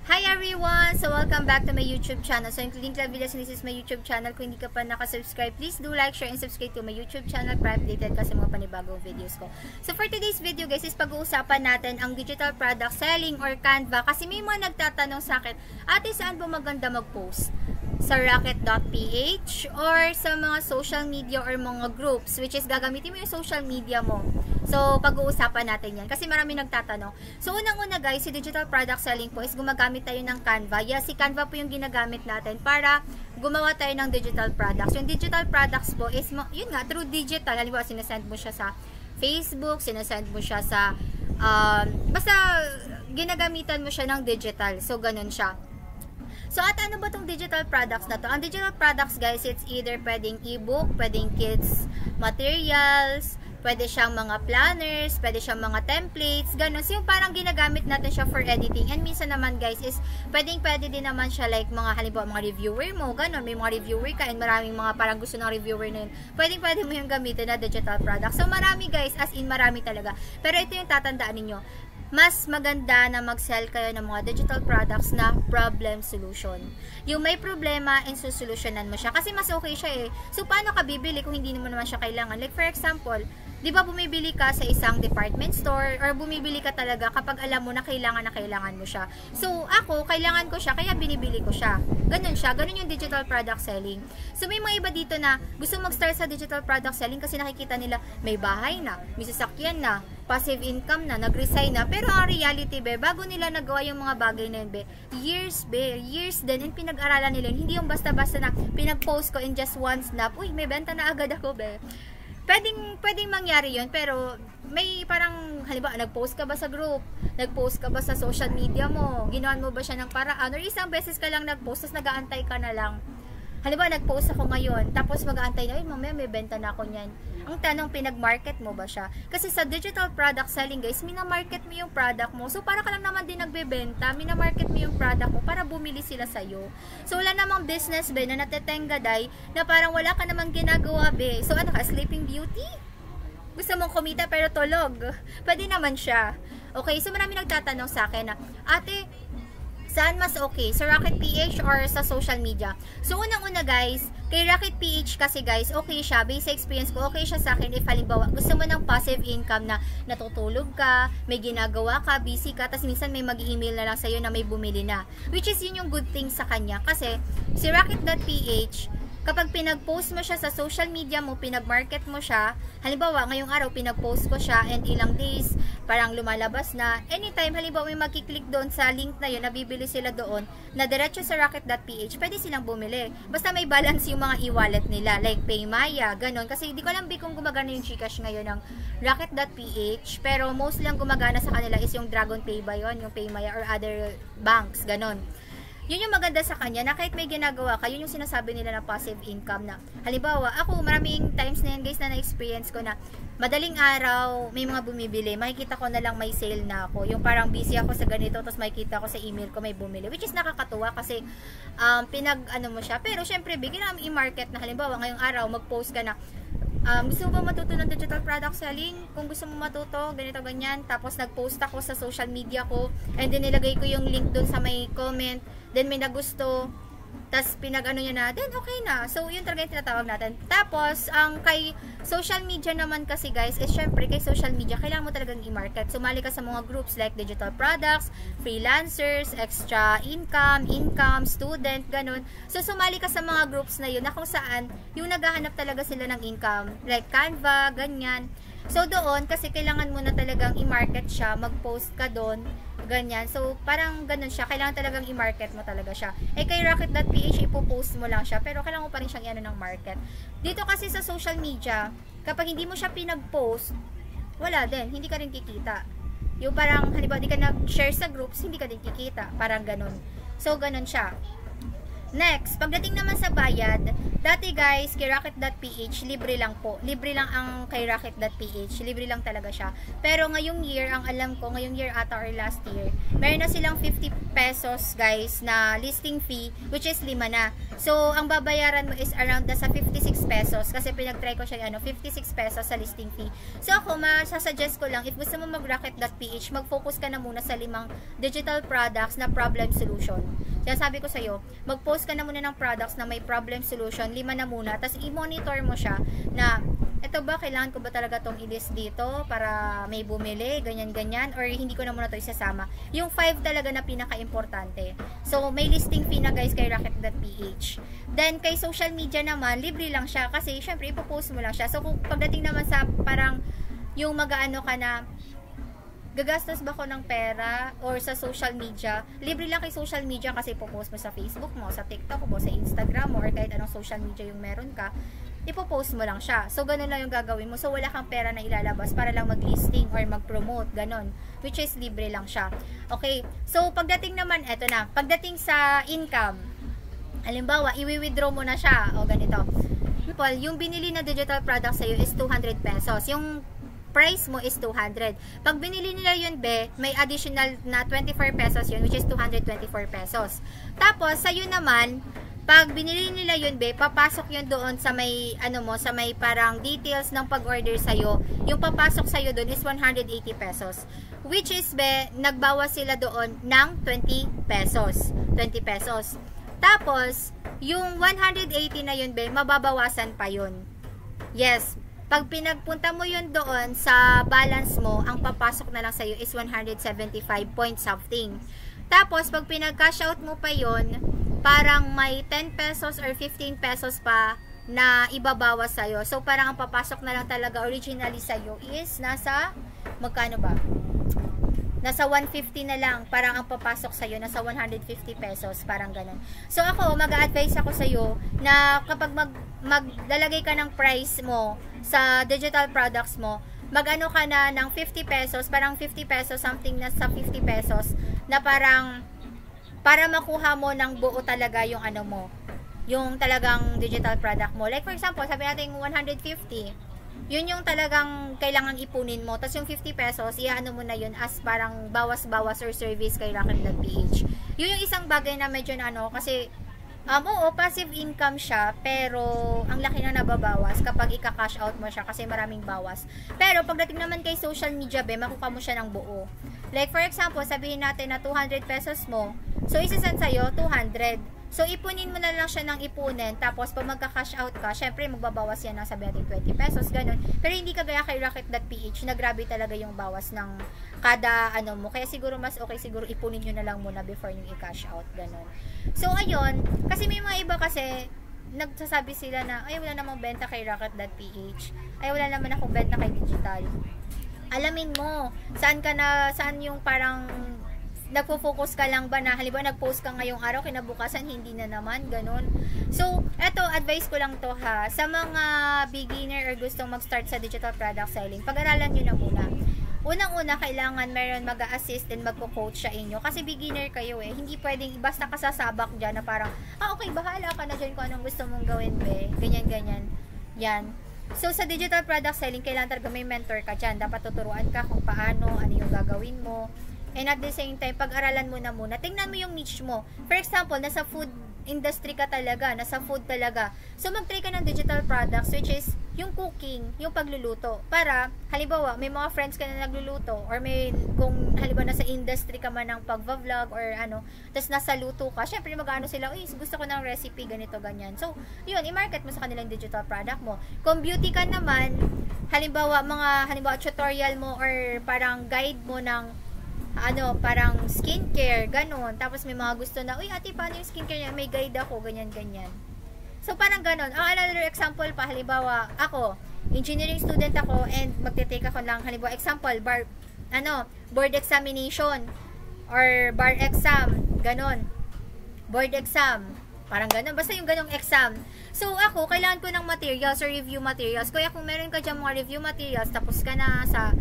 Hi everyone! So welcome back to my YouTube channel. So including Clavillas, this is my YouTube channel. Kung hindi ka pa nakasubscribe, please do like, share, and subscribe to my YouTube channel para updated ka sa mga panibagong videos ko. So for today's video guys, is pag-uusapan natin ang digital product selling or Canva. Kasi may mga nagtatanong sa akin, ate saan ba maganda mag-post? Sa Rocket.ph or sa mga social media or mga groups, which is gagamitin mo yung social media mo. So, pag-uusapan natin yan. Kasi marami nagtatanong. So, unang-una guys, si digital product selling po is gumagamit tayo ng Canva. Yes, si Canva po yung ginagamit natin para gumawa tayo ng digital products. Yung digital products po is, yun nga, through digital. Halimbawa, sinasend mo siya sa Facebook, sinasend mo siya sa, basta ginagamitan mo siya ng digital. So, ganun siya. So, at ano ba tong digital products na to? Ang digital products, guys, it's either pwedeng ebook, pwedeng kids materials, pwede siyang mga planners, pwede siyang mga templates, ganun. So, yung parang ginagamit natin siya for editing. And minsan naman, guys, is pwede din naman siya like mga, halimbawa, mga reviewer mo, ganun. May mga reviewer ka and maraming mga parang gusto ng reviewer na yun. Pwede mo yung gamitin na digital product. So, marami, guys, as in marami talaga. Pero ito yung tatandaan ninyo. Mas maganda na mag-sell kayo ng mga digital products na problem solution. Yung may problema and susolusyonan mo siya. Kasi mas okay siya eh. So, paano ka bibili kung hindi mo naman siya kailangan? Like, for example, di ba bumibili ka sa isang department store or bumibili ka talaga kapag alam mo na kailangan mo siya. So, ako, kailangan ko siya, kaya binibili ko siya. Ganun siya. Ganun yung digital product selling. So, may mga iba dito na gusto mag-start sa digital product selling kasi nakikita nila may bahay na, may sasakyan na, passive income na, nag-resign na. Pero ang reality, be, bago nila nagawa yung mga bagay na yun, be, years din, and pinag-aralan nila yun. Hindi yung basta-basta na pinag-post ko in just one snap, uy, may benta na agad ako, be. Pwedeng mangyari yun, pero may parang, halimbawa, nag-post ka ba sa group? Nag-post ka ba sa social media mo? Ginawan mo ba siya ng paraan? Or isang beses ka lang nag-post, tapos nag-aantay ka na lang. Halimbawa, nag-post ako ngayon, tapos mag-aantay na, mamaya may benta na ako niyan. Ang tanong, pinag-market mo ba siya? Kasi sa digital product selling, guys, minamarket mo yung product mo. So, para ka lang naman din nagbebenta, minamarket mo yung product mo para bumili sila sa'yo. So, wala namang business, be, na natetenga, day, na parang wala ka namang ginagawa, be. So, ano ka, Sleeping Beauty? Gusto mong kumita pero tulog? Pwede naman siya. Okay, so marami nagtatanong sa akin na, ate, saan mas okay? Sa Rocket.ph or sa social media? So, unang-una guys, kay Rocket.ph kasi guys, okay siya. Basic experience ko, okay siya sa akin if halimbawa, gusto mo ng passive income na natutulog ka, may ginagawa ka, busy ka, tapos minsan may mag-email na lang sa'yo na may bumili na. Which is yun yung good thing sa kanya. Kasi, si Rocket.ph, kapag pinag-post mo siya sa social media mo, pinag-market mo siya, halimbawa, ngayong araw, pinag-post ko siya, and ilang days, parang lumalabas na, anytime, halimbawa, may magkiklik doon sa link na yun, nabibili sila doon, na diretso sa Rocket.ph, pwede silang bumili. Basta may balance yung mga e-wallet nila, like Paymaya, ganon. Kasi di ko alam kung gumagana yung Gcash ngayon ng Rocket.ph, pero most lang gumagana sa kanila is yung DragonPay ba yun, yung Paymaya or other banks, ganon. Yun yung maganda sa kanya, na kahit may ginagawa ka, yun yung sinasabi nila na passive income na. Halimbawa, ako, maraming times na yan guys na na-experience ko na madaling araw, may mga bumibili, makikita ko na lang may sale na ako. Yung parang busy ako sa ganito, tapos makikita ko sa email ko may bumili. Which is nakakatuwa kasi pinag-ano mo siya. Pero syempre, bigyan namin i-market na halimbawa, ngayong araw, mag-post ka na, gusto mo ba matuto ng digital product selling? Kung gusto mo matuto, ganito, ganyan. Tapos nag-post ako sa social media ko, and then nilagay ko yung link dun sa may comment, then may nagusto, tas pinag-ano niya na, then okay na. So, yun talaga yung tinatawag natin. Tapos, ang kay social media naman kasi guys, is syempre, kay social media, kailangan mo talagang i-market. Sumali ka sa mga groups like digital products, freelancers, extra income, student, ganun. So, sumali ka sa mga groups na yun, na kung saan, yung naghahanap talaga sila ng income, like Canva, ganyan. So, doon, kasi kailangan mo na talagang i-market siya, mag-post ka doon, ganyan. So, parang ganun siya. Kailangan talagang i-market mo talaga siya. Eh, kay Rocket.ph, ipopost mo lang siya. Pero, kailangan mo pa rin siyang i-ano ng market. Dito kasi sa social media, kapag hindi mo siya pinag-post, wala din. Hindi ka rin kikita. Yung parang, halimbawa, di ka nag-share sa groups, hindi ka din kikita. Parang ganun. So, ganun siya. Next, pagdating naman sa bayad, dati guys, kay Rocket.ph, libre lang po. Libre lang ang kay Rocket.ph. Libre lang talaga siya. Pero ngayong year, ang alam ko, ngayong year ata or last year, meron na silang 50 pesos guys na listing fee, which is 5 na. So, ang babayaran mo is around nasa 56 pesos. Kasi pinag-try ko siya, 56 pesos sa listing fee. So, ako, masasuggest ko lang, if gusto mo mag-Rocket.ph, mag-focus ka na muna sa 5 digital products na problem solution. Kaya sabi ko sa'yo, mag-post ka na muna ng products na may problem solution, 5 na muna, tapos i-monitor mo siya na, eto ba, kailangan ko ba talaga tong i-list dito para may bumili, ganyan-ganyan, or hindi ko na muna to isasama. Yung 5 talaga na pinaka-importante. So, may listing fee na guys kay Rocket.ph. Then, kay social media naman, libre lang siya kasi, syempre, ipopost mo lang siya. So, kung pagdating naman sa parang, yung mag-ano ka na, gagastos ba ko ng pera or sa social media, libre lang kay social media kasi ipopost mo sa Facebook mo, sa TikTok mo, sa Instagram mo, or kahit anong social media yung meron ka, ipopost mo lang siya. So, ganun lang yung gagawin mo. So, wala kang pera na ilalabas para lang mag-listing or mag-promote, ganun. Which is, libre lang siya. Okay, so, pagdating naman, eto na, pagdating sa income, halimbawa, i-withdraw mo na siya, o ganito. Yung binili na digital product sa'yo is 200 pesos. Yung price mo is 200. Pag binili nila yun, may additional na 24 pesos yun, which is 224 pesos. Tapos, sa'yo naman, pag binili nila yun, papasok yun doon sa may, sa may parang details ng pag-order sa'yo. Yung papasok sa'yo doon is 180 pesos. Which is, nagbawas sila doon ng 20 pesos. 20 pesos. Tapos, yung 180 na yun, mababawasan pa yun. Yes, pag pinagpunta mo yun doon sa balance mo, ang papasok na lang sa'yo is 175 point something. Tapos, pag pinag-cash out mo pa yun, parang may 10 pesos or 15 pesos pa na ibabawas sa'yo. So, parang ang papasok na lang talaga originally sa'yo is nasa, magkano ba? Nasa 150 na lang, parang ang papasok sa'yo, nasa 150 pesos, parang ganun. So, ako, mag-a-advise ako sa'yo na kapag maglalagay ka ng price mo sa digital products mo, mag-ano ka na ng 50 pesos, parang 50 pesos, something na sa 50 pesos, na parang, para makuha mo ng buo talaga yung yung talagang digital product mo. Like, for example, sabi natin 150, yun yung talagang kailangan ipunin mo. Tapos yung 50 pesos, iaano mo na yun as parang bawas-bawas or service kay Rocket.ph. Yun yung isang bagay na medyo kasi, oo, passive income siya, pero ang laki na nababawas kapag ika-cash out mo siya kasi maraming bawas. Pero pagdating naman kay social media, makuha mo siya ng buo. Like for example, sabihin natin na 200 pesos mo, so isasend sa'yo 200. So, ipunin mo na lang siya ng ipunin. Tapos, pag magka-cash out ka, syempre, magbabawas yan ng sabi natin 20 pesos, ganun. Pero, hindi kagaya kay Rocket.ph na grabe talaga yung bawas ng kada mo. Kaya, siguro, mas okay, siguro, ipunin nyo na lang muna before nyo i-cash out, ganun. So, ayun. Kasi may mga iba kasi, nagsasabi sila na, ay, wala namang benta kay Rocket.ph. Ay, wala naman akong benta kay digital. Alamin mo, saan yung parang nagpo-focus ka lang ba na halimbawa nag-post ka ngayong araw, kinabukasan hindi na naman, ganun. So, eto, advice ko lang to ha, sa mga beginner or gustong mag-start sa digital product selling, pag-aralan nyo na muna. Unang-una, kailangan meron mag-a-assist and magpo-coach sa inyo, kasi beginner kayo hindi pwedeng basta kasasabak dyan na parang, okay, bahala ka na dyan kung anong gusto mong gawin, ganyan-ganyan. Yan. So, sa digital product selling, kailangan talaga may mentor ka dyan. Dapat tuturuan ka kung paano, ano yung gagawin mo. And at the same time, pag-aralan mo na muna. Tingnan mo yung niche mo. For example, nasa food industry ka talaga, nasa food talaga. So, mag-try ka ng digital products, which is yung cooking, yung pagluluto. Para, halimbawa, may mga friends ka na nagluluto, or kung halimbawa nasa industry ka man ng pag-vlog, or tas nasa luto ka, syempre mag-ano sila, gusto ko ng recipe, ganito, ganyan. So, yun, i-market mo sa kanilang digital product mo. Kung beauty ka naman, halimbawa, tutorial mo, or parang guide mo ng parang skincare, ganun. Tapos may mga gusto na, ate, paano yung skincare niya? May guide ako, ganyan-ganyan. So, parang ganun. Another example pa, halimbawa, ako, engineering student ako, and magte-take ako lang, halimbawa, example, board examination, or bar exam, ganun. Board exam, parang ganun. Basta yung ganung exam. So, ako, kailangan ko ng materials or review materials. Kaya kung meron ka dyan mga review materials, tapos ka na sa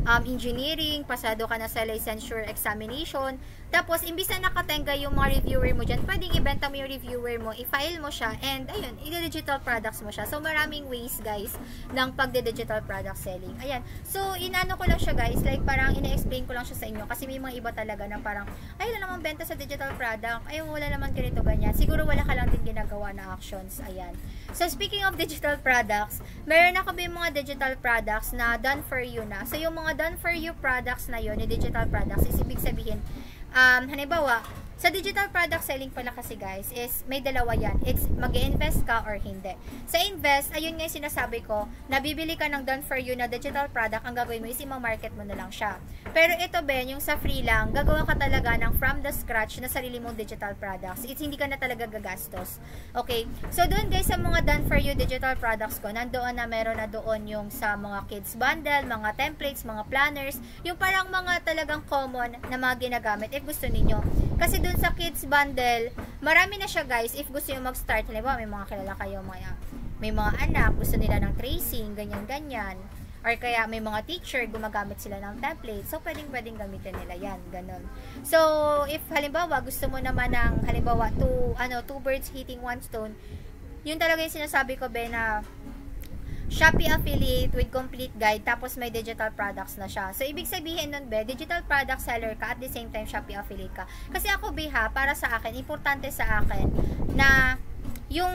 engineering, pasado ka na sa licensure examination, tapos imbis na nakatenga yung mga reviewer mo dyan, pwedeng ibenta mo yung reviewer mo, i-file mo siya, and ayun, i-digital products mo siya. So maraming ways guys ng pagde-digital product selling. Ayan, so inano ko lang siya guys, like parang ina-explain ko lang siya sa inyo, kasi may mga iba talaga na parang, ay wala namang benta sa digital product, ay wala naman ganito ganyan, siguro wala ka lang din ginagawa na actions. Ayan, so speaking of digital products, meron na kami mga digital products na done for you na. So yung mga done for you products na yun, yung digital products, is ibig sabihin, halimbawa, sa digital product selling pala kasi guys, is may dalawa yan. It's mag-invest ka or hindi. Sa invest, ayun nga yung sinasabi ko, nabibili ka ng done for you na digital product, ang gagawin mo is i-market mo na lang siya. Pero ito Ben, yung sa free lang, gagawa ka talaga ng from the scratch na sarili mong digital products. It's hindi ka na talaga gagastos. Okay? So doon guys, sa mga done for you digital products ko, nandoon na meron na doon yung sa mga kids bundle, mga templates, mga planners, yung parang mga talagang common na mga ginagamit if gusto ninyo. Kasi doon sa kids bundle, marami na siya guys if gusto nyo mag-start. Halimbawa, may mga kilala kayo, may mga anak, gusto nila ng tracing, ganyan-ganyan. Or kaya may mga teacher, gumagamit sila ng template. So, pwedeng gamitin nila yan. Ganon. So, if halimbawa, gusto mo naman ng, halimbawa, two birds hitting one stone, yun talaga yung sinasabi ko, Ben, na Shopee affiliate with complete guide, tapos may digital products na siya. So, ibig sabihin nun, be, digital product seller ka, at the same time, Shopee affiliate ka. Kasi ako, be, para sa akin, importante sa akin, na yung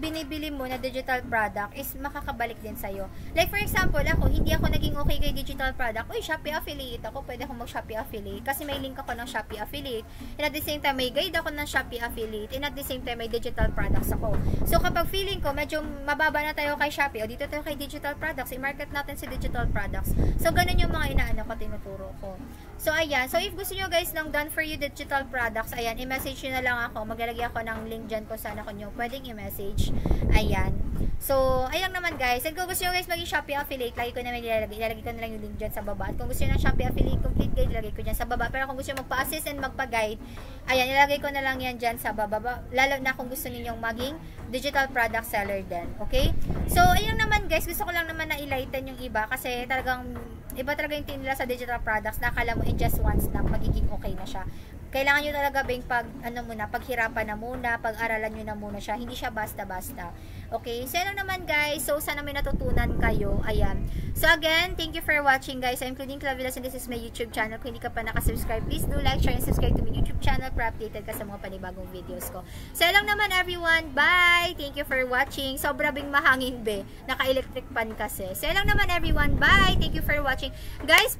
binibili mo na digital product is makakabalik din sa'yo. Like, for example, ako, hindi ako naging okay kay digital product. Uy, Shopee affiliate ako. Pwede akong mag-Shopee affiliate. Kasi may link ako ng Shopee affiliate. And at the same time, may guide ako ng Shopee affiliate. And at the same time, may digital products ako. So, kapag feeling ko, medyo mababa na tayo kay Shopee, o dito tayo kay digital products, i-market natin si digital products. So, ganun yung mga inaano ko, tinuturo ko. So, ayan. So, if gusto nyo guys ng done for you digital products, ayan, i-message nyo na lang ako. Maglalagay ako ng link dyan kung saan ako nyo pwedeng i-message. Ayan. So, ayan naman guys. And kung gusto nyo guys maging Shopee affiliate, lagi ko na ilalagay ko na lang yung link dyan sa baba. At kung gusto nyo ng Shopee affiliate complete guide, ilalagay ko dyan sa baba. Pero kung gusto nyo magpa-assist and magpa-guide, ayan, ilalagay ko na lang yan dyan sa baba. Lalo na kung gusto ninyong maging digital product seller din. Okay? So, ayan naman guys. Gusto ko lang naman na i-lighten yung iba kasi talagang iba talaga yung tingin nila sa digital products na akala mo in just one snap magiging okay na siya. Kailangan nyo talaga bing paghirapan na muna, pag-aralan nyo na muna siya. Hindi siya basta-basta. Okay? So, yan lang naman guys. So, sana may natutunan kayo. Ayan. So, again, thank you for watching guys. I'm Claudine Clavilas and this is my YouTube channel. Kung hindi ka pa nakasubscribe, please do like, share, and subscribe to my YouTube channel para updated ka sa mga panibagong videos ko. So, yan lang naman everyone. Bye! Thank you for watching. Sobra bing mahangin be. Naka-electric pan kasi. So, yan lang naman everyone. Bye! Thank you for watching. Guys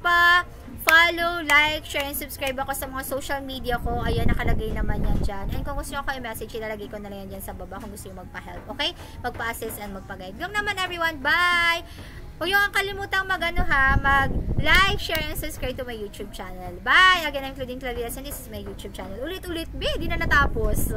follow, like, share, and subscribe ako sa mga social media ko. Ayan, nakalagay naman yan dyan. And kung gusto nyo kayo message, ilalagay ko na lang yan dyan sa baba kung gusto nyo magpa-help. Okay? Magpa-assist and magpa-guide. Yung naman everyone. Bye! Huwag nyo ang kalimutang mag-like, share, and subscribe to my YouTube channel. Bye! Again, I'm Claudine Clavilas and this is my YouTube channel. Ulit-ulit, di na natapos.